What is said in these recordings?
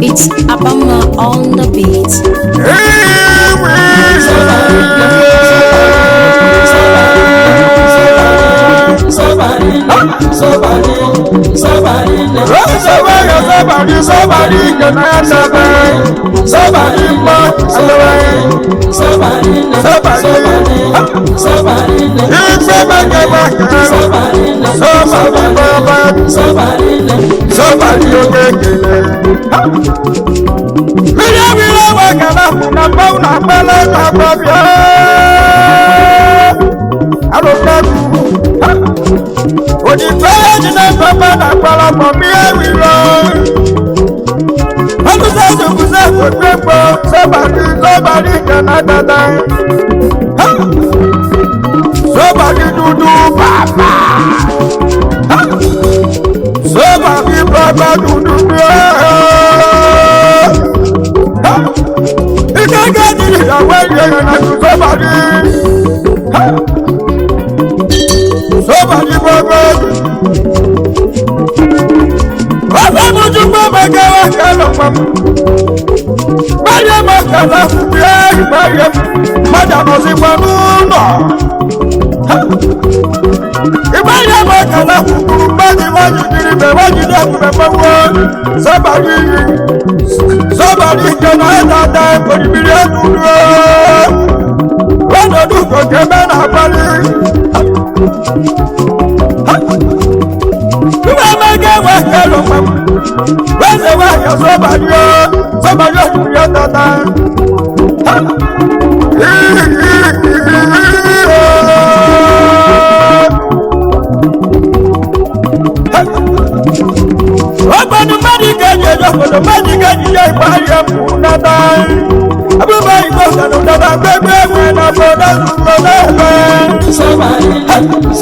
It's Abama on the beat. Somebody can die. Somebody do papa. Somebody papa do. You can't get it away and somebody. Somebody papa. Papa do papa can Maria Makala, Maria, Madame Zipanuno. Maria Makala, somebody can either die for the million. What do you for Gemini? When the way of somebody to the other time. Open the money again, the money again, everybody goes to the baby when I go down to the somebody can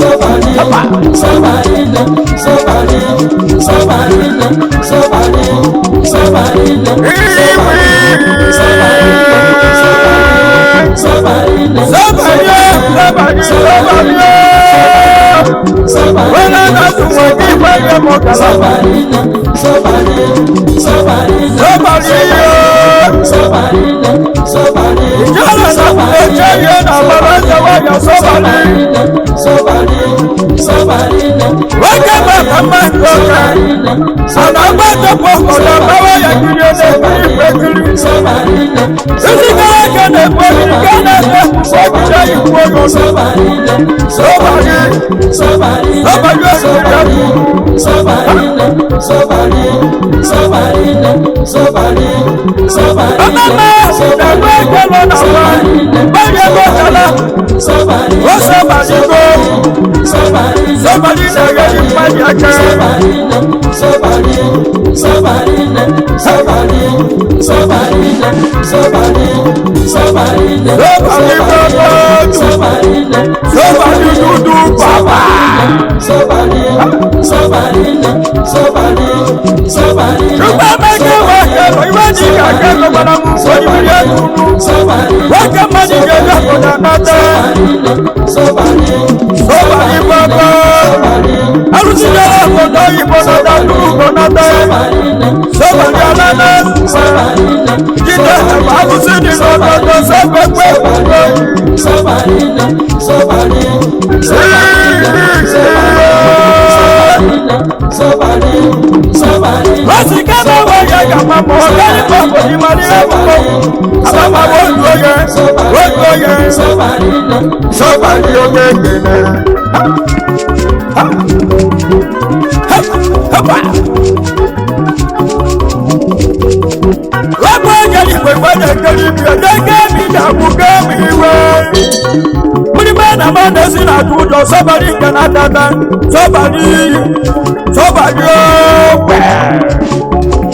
somebody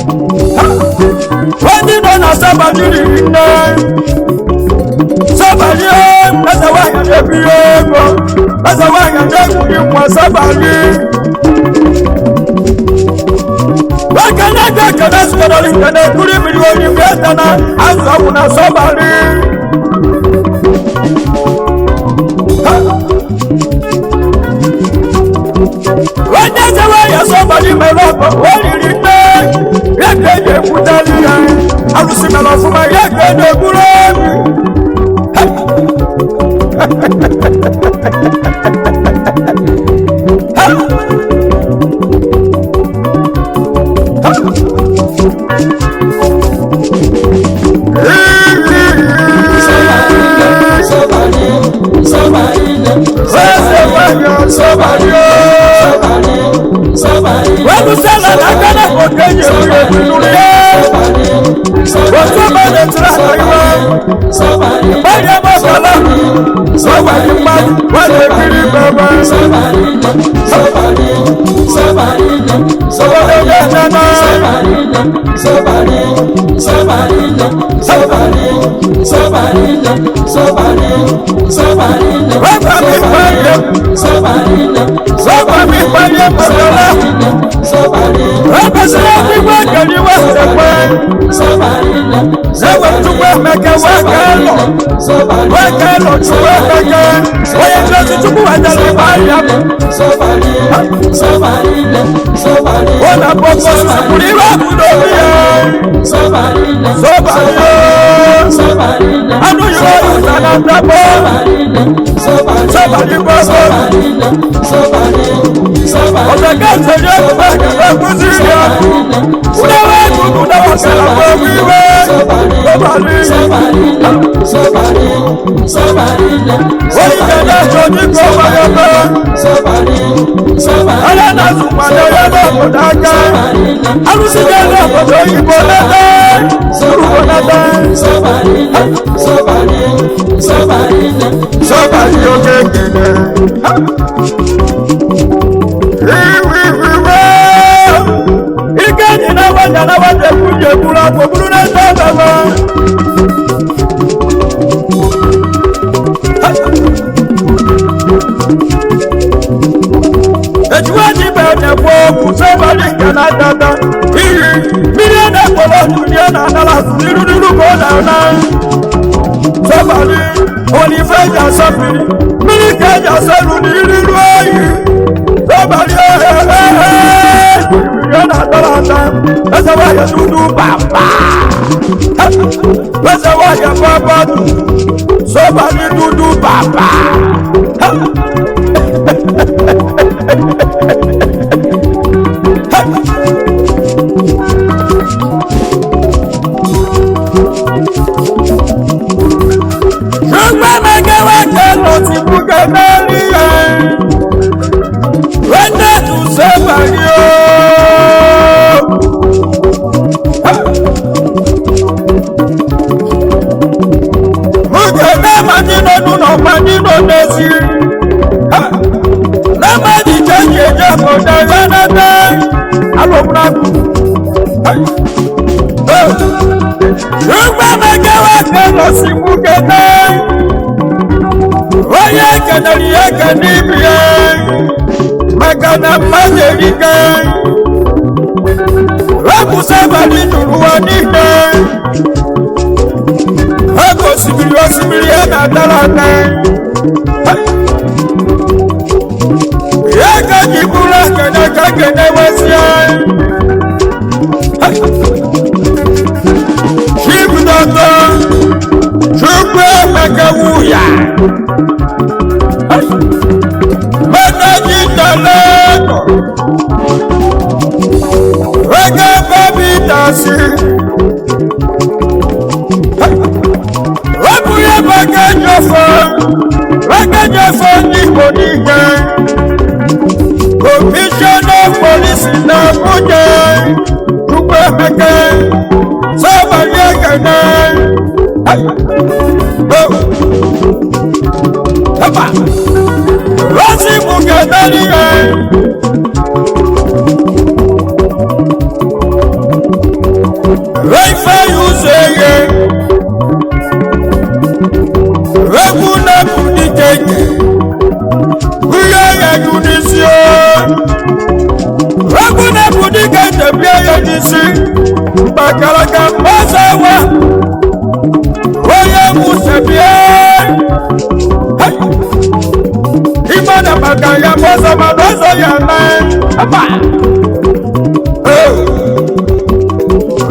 when you don't have somebody that's a way that's a way somebody what can I do? Can I somebody can I put him in your bed and I'm somebody alụsị mere ọfụma ya ka e na-egburu obi Wẹ́nu sẹ́lẹ̀ lágbẹ́lẹ̀ kò kéye ìwé ìdúró yẹ. Wọ́tú bá lè tura àgbáyé. Báyìí ẹ bá sọ̀rọ̀. Sọ́wọ́ yìí pa wọ́n lè kiri bẹ́ẹ̀. Sọ́wọ́ lè yẹ nana. Wọ́n bá mi pa yẹ. Sọ́wọ́ mi pa yẹ pẹ̀lú. Rabasira gbígbó kẹ̀lí wá sẹ́pẹ́. Sẹ́wọ̀n túbọ̀ mẹ́kẹ́ wá kẹ́lọ̀. Wá kẹ́lọ̀ túbọ̀ mẹ́kẹ́. Oyè tí o ti túbọ̀ wá jẹ́lẹ̀ bá yà mọ́. Wọ́n nà bọ́ kó sùkúrú wá kúndó bí yẹ. Sobali anu yóò yóò nana dábọ̀. Sobali bọ́ bọ́. Ọ̀sẹ̀ kẹ́sẹ̀ yẹ kó bá kẹ́lẹ́ kú sí yẹ. Wúlò wá kúkú náà wọ́n kẹ́lẹ́ bọ́ wíwé. Sobali. Wọ́n yìí kẹ́lẹ́ sọ́jú kó wáyé bẹ́. Alẹ́ náà sùn pàdé yẹ bá kó dáká. Alùsí kẹ́lẹ́ kọ̀tọ̀ ìbò lẹ́tẹ̀. Sùrùkọ̀ lẹ́tẹ̀. Sobali yóò kékeré. Ike ni na wanja kuje kula kwa bulu na baba. Ejuwaji bene kwa Sobali kana dada. Miliona kwa dunia na dala niru kwa na. Sobali onifeja safiri. Milikeja salu niru ayi. Sobali yana dalata. Esa waya dudu baba. Esa waya baba du. Sobali dudu baba. Shugba megewa kelo ti buga nariye. Wende tu Sobali o. Mugebe manino nuno manino nesi. Nama di change jamo da ganate. Alo mnaku. Shugba megewa kelo si mugebe. Oye kenari ye kenibiye. Magana mazerike. Rabu Sobali nuruwa nike. Ego sibiri na dalate. Yega jibula kene wesiye. Shibu dodo. Shugbe mekewuya. Menaji taleko. Wege babi tasi. Wabuye bage jofo ni bonike. Commissioner of Police na Abuja. Shugbe meke. Sobali kene. Papa. Rasi Mugadari. Raifa Yuseye. Reguna Budikeke. Uyaya Yudisio. Reguna Budikeke Bia Yudisi. Bakalaka Mazawa. Oye Musebie. Imana Bagaya Maza Madozo Yana. Apa.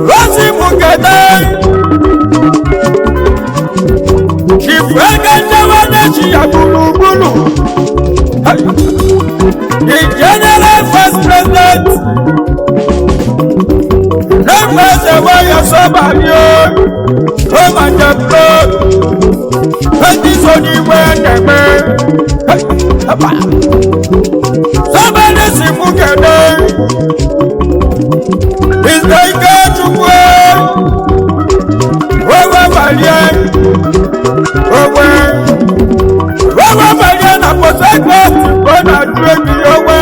Rasi Mugada. ya gburugburu the general first president n'ekweze waya Sobali home and abroad ndị so n'igwe ndeme Sobali si mụ kene Mr. Ikechukwu wewe balie na Port Harcourt ọ na-ajụ ebi owe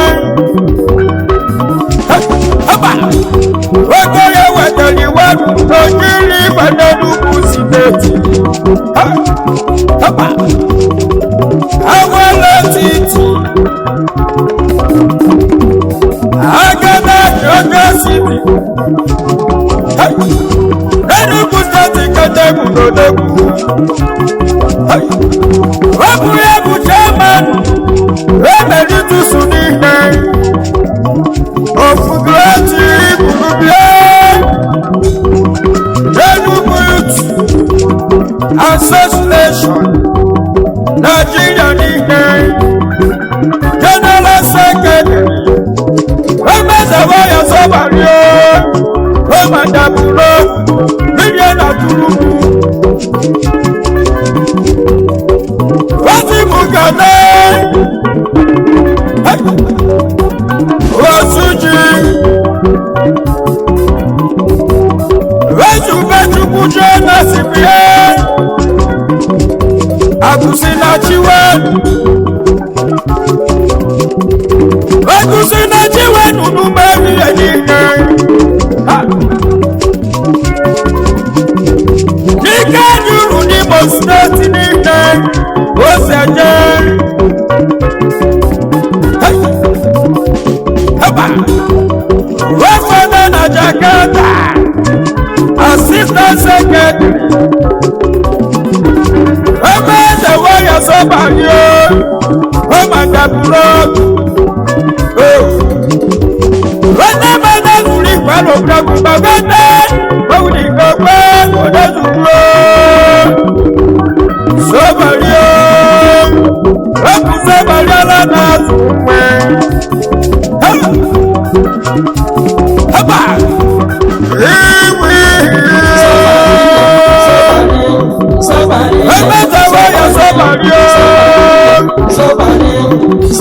ogo ya wetara iwe n'ojiri ịbanye n'ugwu simenti awele titi agana ogo siri Enugu steeti kedegbu n'odegbu ọ bụ ya bụ chairman emeritus n'ihe ofugureti burubie Enugu Youth Association Nigeria n'ihe General Secretary emezewa ya Sobali ọmadaburo mmiri na turubu wati mugane osuji wezubechukwu jena sibie akusinachiwe nunu meri enyihe Ike juru n'Imo steeti niile oseje wefede na Jakarta Assistant Secretary ebe eze waya Sobali ọmadaburo wete mene zuru ikwe n'obregu gbagede owunikokwe odezugbo Sobali oku Sobali alanazu nwe haba emeze waya Sobali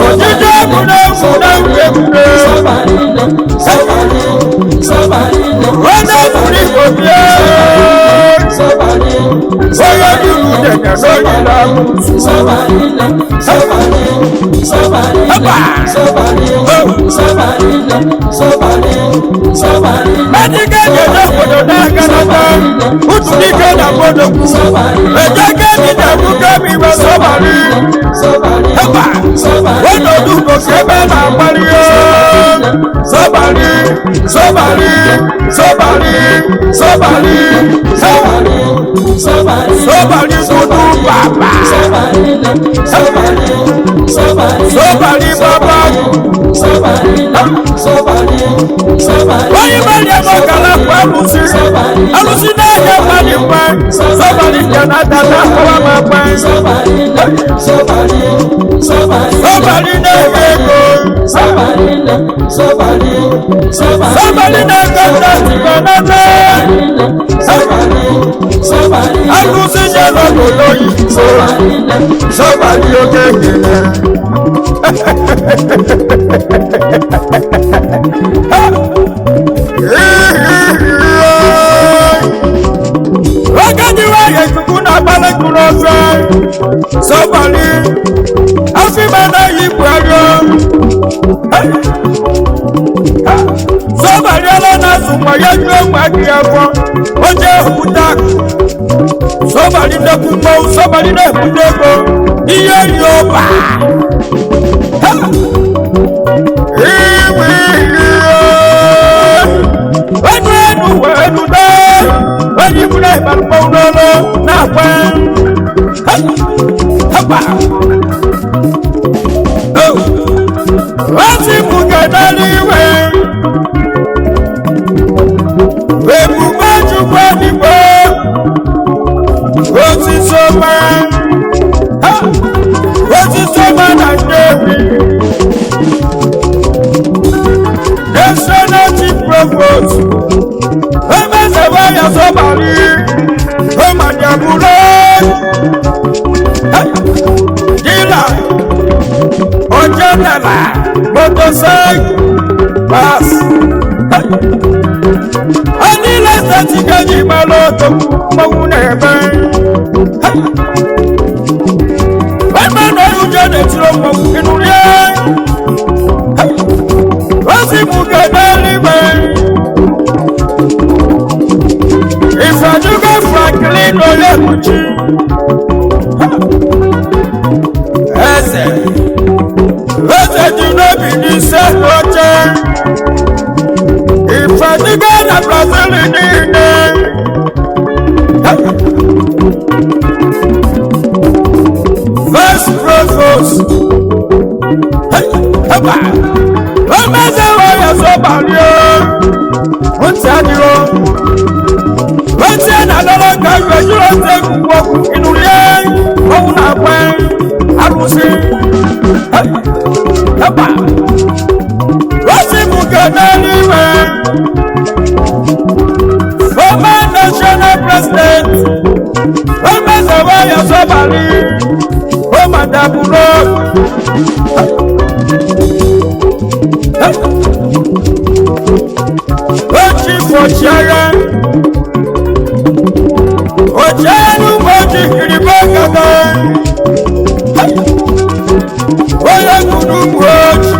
ojije ebune ebune wete zuru ikwe bie oyo duru dede lórí lamu Medike jẹjẹ obodo n'akanata utulike na bodoku ejeke ni dabuke bibe Sobali onodu kokebe na agbaliyo Sobali kudu baba Sobali baba oyi bali emokala kwa alusi n'ahịa mmadụ mgbe Sobali jana dada kọwa ma mgbe Sobali na-ege ego Sobali na-ege ndasi banana alusi nyelo n'ụlọ Igbo Sobali oge ekele Ogadiwa Yechukwu na-agbalị kụrụ ọzọ Sobali afimana Igbo ego Sobali ala na-azụ nwa ya jụọ nwa gị afọ oje hụta Sobali na-ekwu mmọnwụ Sobali na-ebute ego ihe yoba Ibuna ibalùpọ̀ n'ọlọ n'akwa hapa wọ́n ti mú kẹta níwé ebùgbé Chukwu nígbó ó ti so mọ́ General motorcycle pass. Ani lesa tikaji maloto maunebe. Baba no ujane tiro mauninulie. Wasi mukadali be. Ifajuga Franklin Olemuchi. Ese Junobi ni Sekoche. Ifajuga na Brazil nine. First Provost. Haba. Omeze waya Sobali. Untadio. What's another guy? You don't take walk in the lane. Oh, not when I was here. What's it for good anyway? Former national president. Former Zawaya Sobali. Former Daburo. Chief for Sharon. Ojanu moji kiribagada. Oya kunu moji.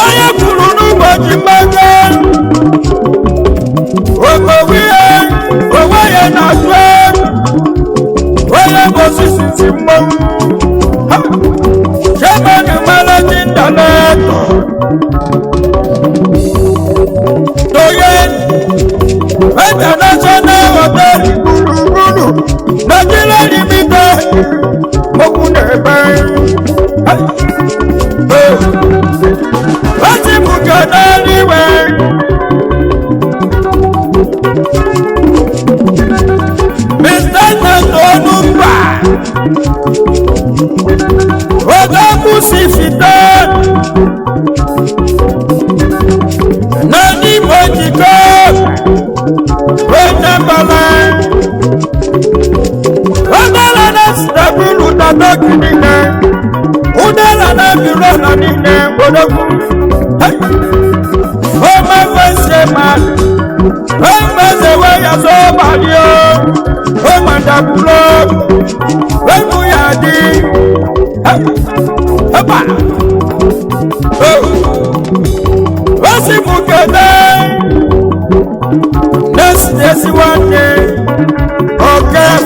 Oya kunu moji maga. Okowiye, owaye na twe. Oya bosisi simmo. Shemani managing director. International hotel Gulu Nigeria limited Mokunebe. Wati mukadali we. Mr. Nantonumba Ogamu Sifitan Nani Mojiko Yes, one day, okay.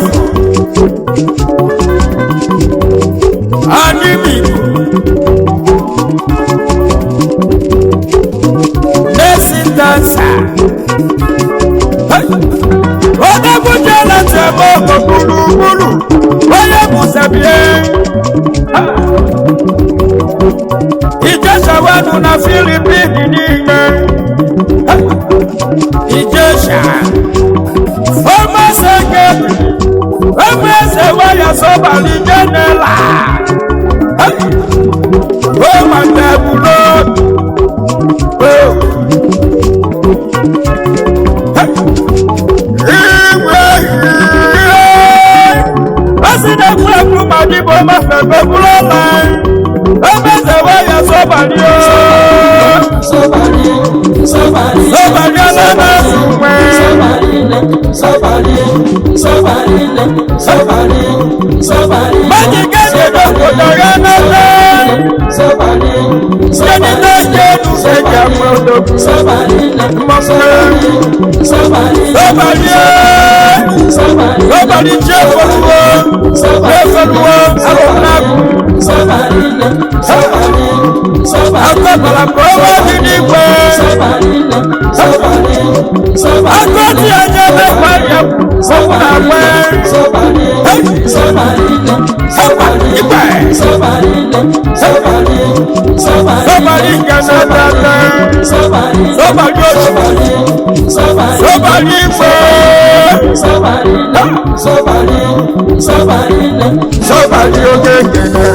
Animi, Nessie dancer. Oda bujala temo bulu, oya musabie. Ijesha wanu na Filipini nine. Ijesha. Former secretary, Omeze waya Sobali General. Oh, my Dabulo. President Kwaku Madibo Mafebebulo line. Omeze waya Sobali. Sobali alana sume. Sobali. Majikende dokodo yanata. Seni nejedu seja modo. Sobali. Sobali jefolwo. Alonaku. Akọ̀kọ̀lá kọ́wọ́ nígbà. Akọ̀tí ẹ̀jẹ̀ mẹ́fà yẹ fún àwẹ̀. Ìgbà Sobali gana dada. Sobali oṣù. Sobali ìfẹ́. Sobali oge gẹ̀gẹ̀.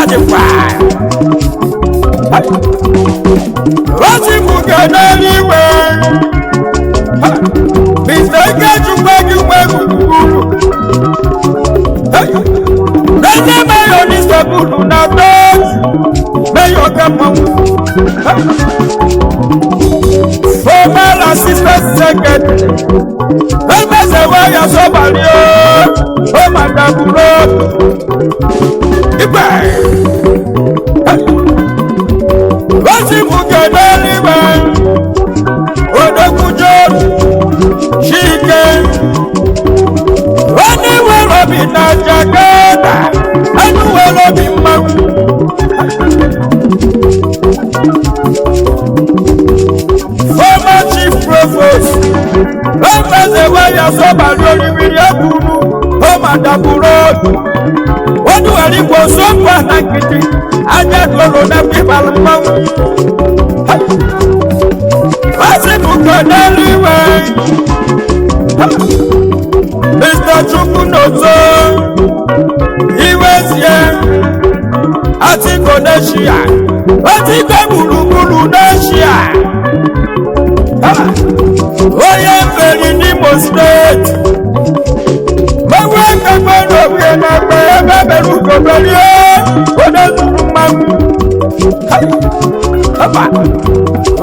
The fire. What's it for good anyway? Mr. ike chukwu gị nwe gburugburu n'ezie meyo n'Istanbul na Dutch meyo ka mmanwụ former assistant secretary emezewe ya Sobali o madaburo igbe osibuke n'eluigwe odokwujo chike onye nwere obi na Jakarta onye nwere obi mmanwụ former chief provost emezewe ya Sobali oriri ekwuru o madaburo onye nwere igbo sọmpa na nkịtị anya toro na ịbara mmanwụ osibuke n'eluigwe Mr. Chukwu n'ozo iwezie atiko n'eshia atiko gburugburu n'eshia onye mferi n'Imo steeti mmanwụ ekekwe n'oge na mgbe ebe mere ugoberie onye zuru mmanwụ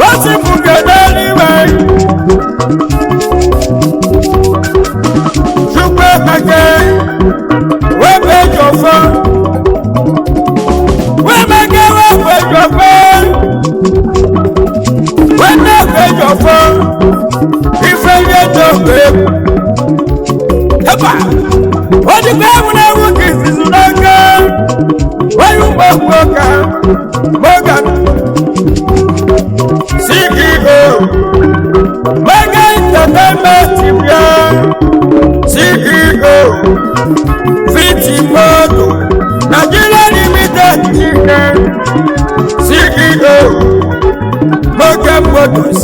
osibuke n'eluigwe Chukwu ekeke webe jọfọ wemeke webe jọfọ webe jọfọ ife ihe jọfọ egwu eba odigbo emuna ewu ka izizu n'aka onye ụgbọgwụ ka Morgan CEO Mega Entertainment bịa CEO Fitimoto Nigeria Limited ihe CEO Morgan Motors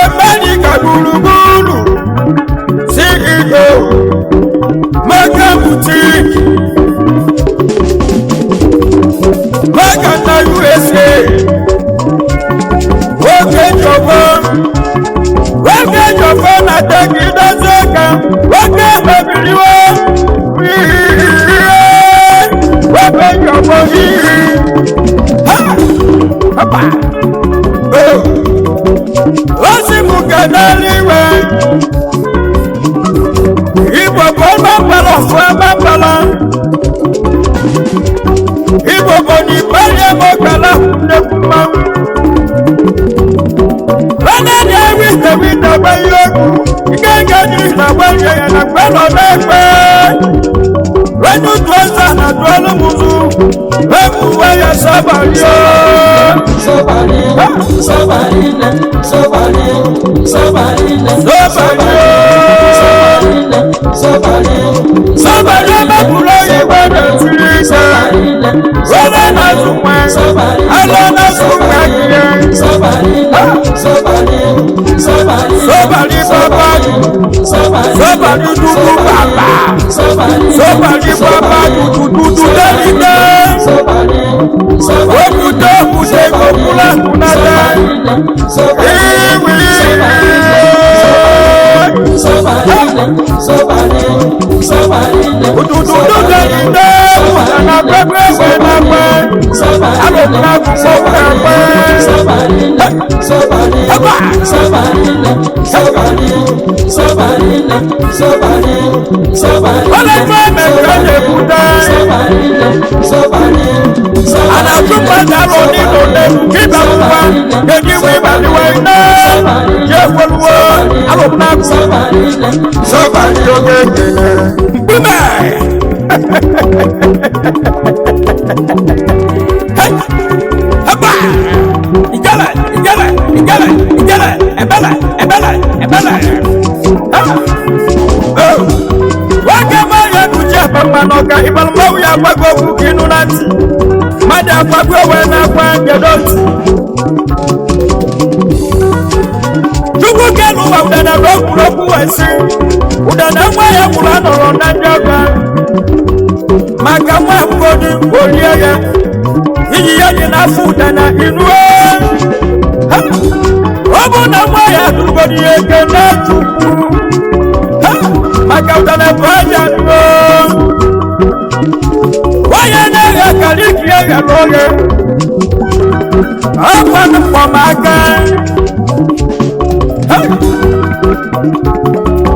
America gburugburu CEO Morgan Boutique Morgan na USA oge jọfọ na tegidozoka oge mebiriwo oge jọfọ ihe osibuke n'eluigwe Igbo bụ ọgbakpala ọfụ ọgbakpala Igbo bụ n'ikperie mokala nnekwu mmanwụ Rana ni wite gbayo Ike ni gbayo ya na gbelo n'ekpe Renu tuoza na tuolu muzu Ebu ya Sobali Sobali Sobali Sobali Sobali Sobali Sobali mabulo yewe netiri Rana na zumwe Ala na zumwe Sobali Sobali dudu baba Sobali baba dudu lelite Okude kokula kunade Iwi Ududu lelite Ana pepe wenape Alokuna kufokape Ọlọ́pàá mẹ́ta lè kú dá. Àlàtúmọ̀ dárò nínú lẹ́nu kí bàbá wa èdè wí bàbíwá iná. Yé folúwo alùpùpù Sobali oge kele. Gbígbẹ́. Ẹ̀bà ìjẹ́lẹ̀ ẹ̀bẹ̀lẹ̀. Wake maya kuche pamanoka ibalmawu ya kwago kukinu nati Mada kwago wena kwa ngedoti Chuku kenu wa udana roku wesi Udana mwaya mulano ronda njoga Maka mwa mkodi oliega Hiji yaji na fuda na inue Wabu na mwaya tugoni eke na chuku Makauta na paja nyo Waya nega kaliki ya loge Apa na kwa maka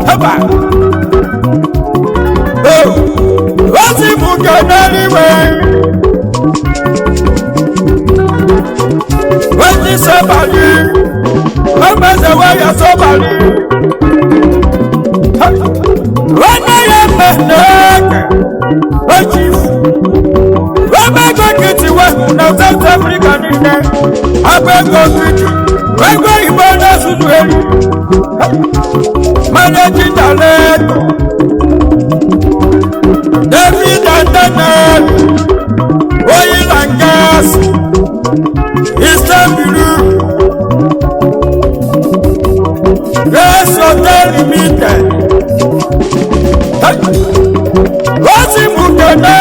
Hapa Wasi muka naliwe Wasi Sobali Wameze waya Sobali Wana ya mendeke Wachifu Wabego kiti wehu na South Africa nine Abego kiti Wego ibana suzueli Managing Director David and Daniel Oil and Gas Eastern Blue Grace Hotel Limited Wasi Mukene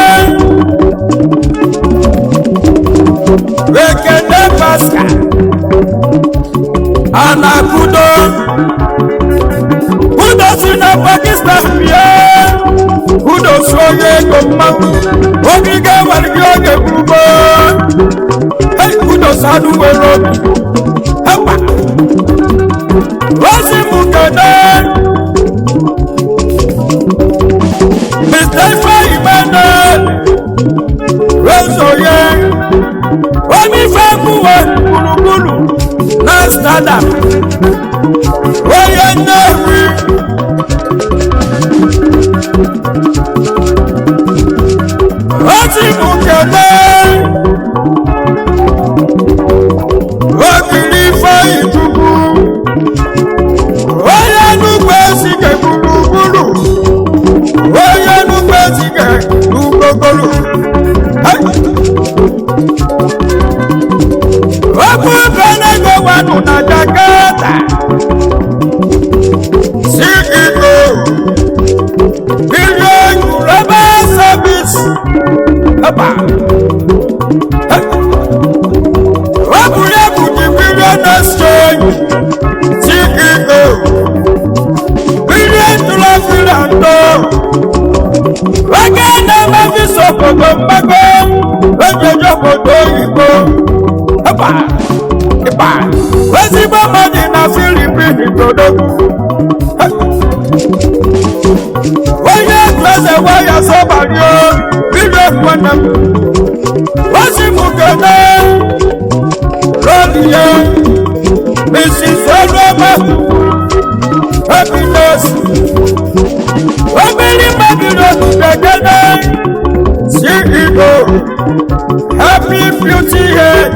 Wekene Pasca Anakudo Kudo Sina Pakistan Pia Kudo Soye Goma Ogiga Walgioge Bubo Hey Kudo Sadu Werobi Hapa Wasi Mukene Mr. Emmanuel Rosoye Wami Famuwe Kulukulu Nastada Oye Newi Wasi Mukene Wakilifa Itubu Oye Nukwe Sike Kulukulu Oye Nukwe Sike Kulukulu Wapu Benego Wanu na Jakarta CEO Billion Global Service Hapa Wapu Yakuti Billion Exchange CEO Billion Tulafilando Wakenda Maviso Kokombago Wajojo Kotoiko Hapa Ipa Wasibo Madi na Philippine Todoku Waya Klase Waya Sobali Bilo Kwana Wasimukene Rolie Mrs. Oloma Happiness Wabili Mabilo Tegene CEO Happy Beauty Head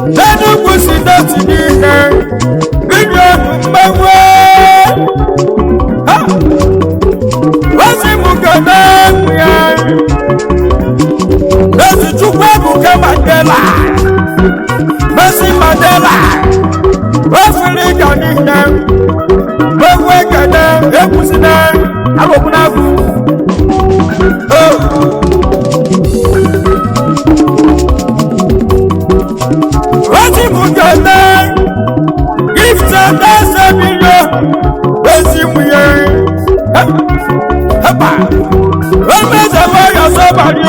Nenu kusidati nine Video mbawe Wasi mukana mya Nesi chukwe buke Mandela Nesi Mandela Wafilika nine Wewe kene Ekusine Agokunagu Wasi mukana Gifta nasa milyo Wasi muye Hapa Wameze waya Sobali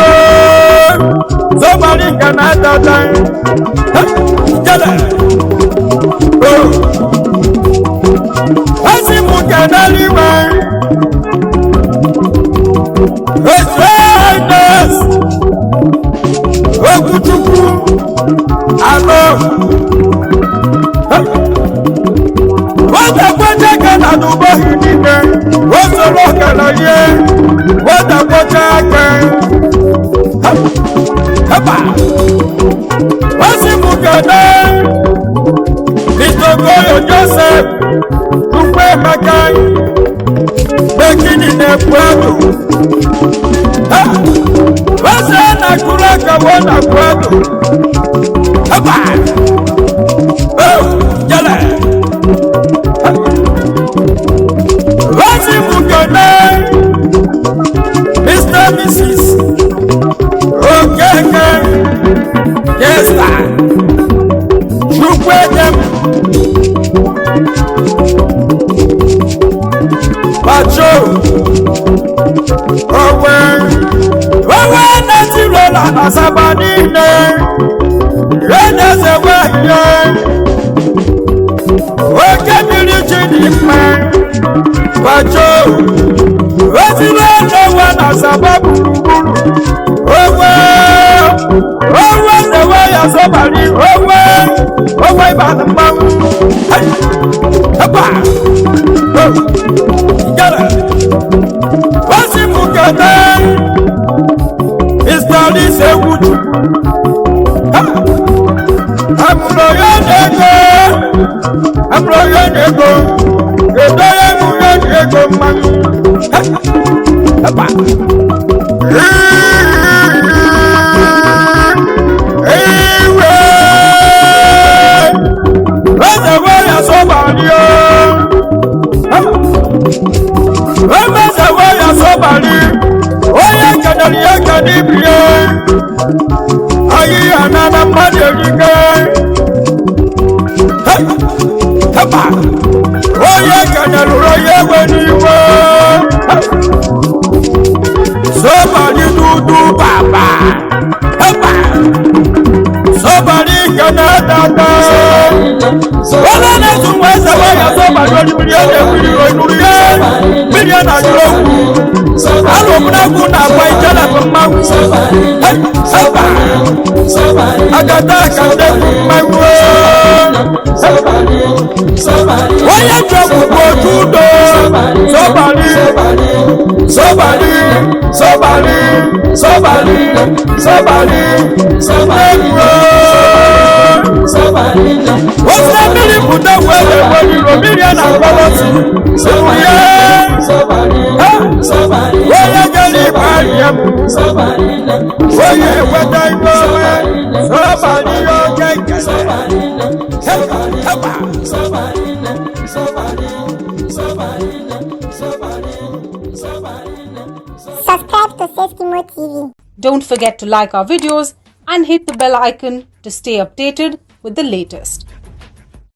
Sobali kana tata Jale Wasi mukana liwe Ejainas Okuchuku Alo Wada kwaja kana nubahi nine Wosolo kana ye Wada kwaja ke Hapa Wasi mukana Mr. Goyo Joseph Tukwe Makai Bekini Nepuado Wasa nakulaka wana Puado Hapa Jale Wasi mukana Mr. Mrs. Okeke Yes, sir. Pacho Owe Natirola na Sabanine Rene Zewaye Oke Nilichidime Pacho Ozilewa na Sababu Owe Zewaye Sobali Owe Ibanamawu Hapa Gala Wasi Mukata Mr. Lise Wuju Amroya Nego Edoya Muya Nego Manu Hapa Ewe Wazawaya Sobali Wazawaya Sobali Oya Kanali ya Kanibie Ayi Anana Madelike Hapa Oya Kanali Roye Weniwe Sobali Dudu Baba Hapa Sobali Kanadada Wala Nezuweza Waya Sobali Milione Milione Milione Ajoku Alo Munaguna Waijala Kumawu Hapa Agata Kande Kumawu Waya Joku Bojudo Sobali Sobali Sobali Sobali Sobali Sobali What's that many put that way when you are million and dollars? So yeah, somebody, where you get it by him? Somebody, where you went I go? Somebody, okay, somebody, Subscribe to Safety TV. Don't forget to like our videos and hit the bell icon to stay updated with the latest.